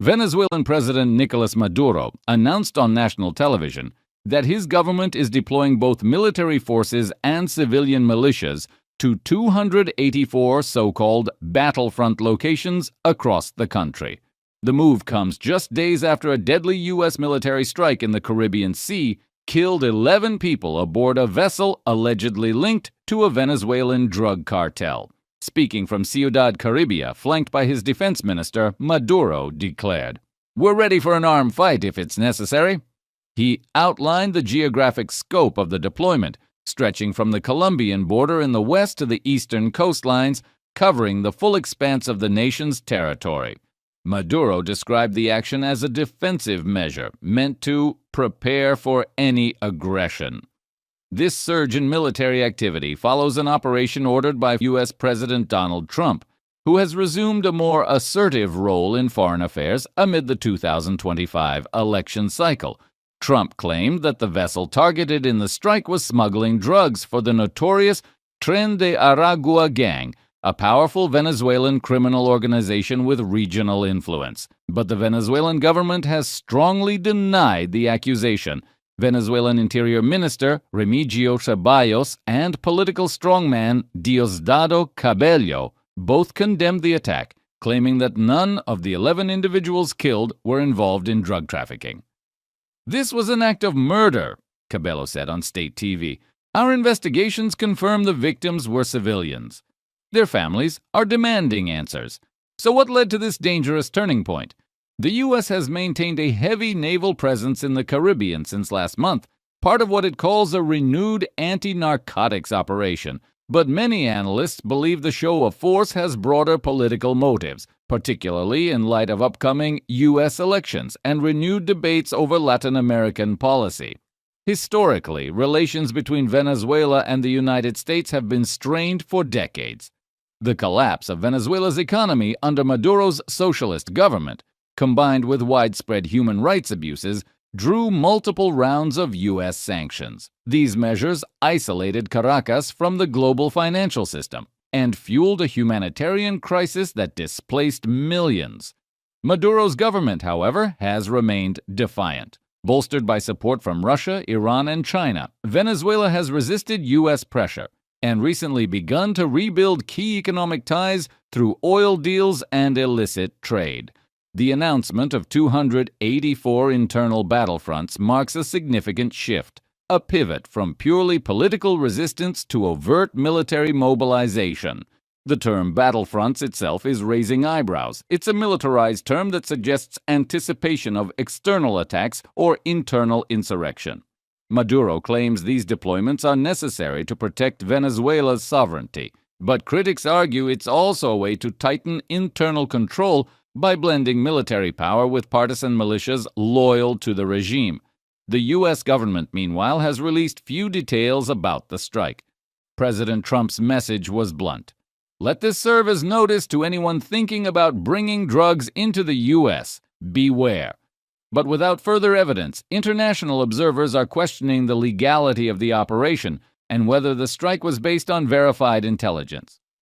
Venezuelan President Nicolás Maduro announced on national television that his government is deploying both military forces and civilian militias to 284 so-called battlefront locations across the country. The move comes just days after a deadly U.S. military strike in the Caribbean Sea killed 11 people aboard a vessel allegedly linked to a Venezuelan drug cartel. Speaking from Ciudad Caribia, flanked by his defense minister, Maduro declared, "We're ready for an armed fight if it's necessary." He outlined the geographic scope of the deployment, stretching from the Colombian border in the west to the eastern coastlines, covering the full expanse of the nation's territory. Maduro described the action as a defensive measure meant to prepare for any aggression. This surge in military activity follows an operation ordered by U.S. President Donald Trump, who has resumed a more assertive role in foreign affairs amid the 2025 election cycle. Trump claimed that the vessel targeted in the strike was smuggling drugs for the notorious Tren de Aragua gang, a powerful Venezuelan criminal organization with regional influence. But the Venezuelan government has strongly denied the accusation. Venezuelan Interior Minister Remigio Ceballos and political strongman Diosdado Cabello both condemned the attack, claiming that none of the 11 individuals killed were involved in drug trafficking. "This was an act of murder," Cabello said on state TV. "Our investigations confirm the victims were civilians. Their families are demanding answers." So what led to this dangerous turning point? The U.S. has maintained a heavy naval presence in the Caribbean since last month, part of what it calls a renewed anti-narcotics operation. But many analysts believe the show of force has broader political motives, particularly in light of upcoming U.S. elections and renewed debates over Latin American policy. Historically, relations between Venezuela and the United States have been strained for decades. The collapse of Venezuela's economy under Maduro's socialist government, combined with widespread human rights abuses, drew multiple rounds of U.S. sanctions. These measures isolated Caracas from the global financial system and fueled a humanitarian crisis that displaced millions. Maduro's government, however, has remained defiant. Bolstered by support from Russia, Iran, and China, Venezuela has resisted U.S. pressure and recently begun to rebuild key economic ties through oil deals and illicit trade. The announcement of 284 internal battlefronts marks a significant shift, a pivot from purely political resistance to overt military mobilization. The term battlefronts itself is raising eyebrows. It's a militarized term that suggests anticipation of external attacks or internal insurrection. Maduro claims these deployments are necessary to protect Venezuela's sovereignty, but critics argue it's also a way to tighten internal control by blending military power with partisan militias loyal to the regime. The U.S. government, meanwhile, has released few details about the strike. President Trump's message was blunt. "Let this serve as notice to anyone thinking about bringing drugs into the U.S. Beware." But without further evidence, international observers are questioning the legality of the operation and whether the strike was based on verified intelligence.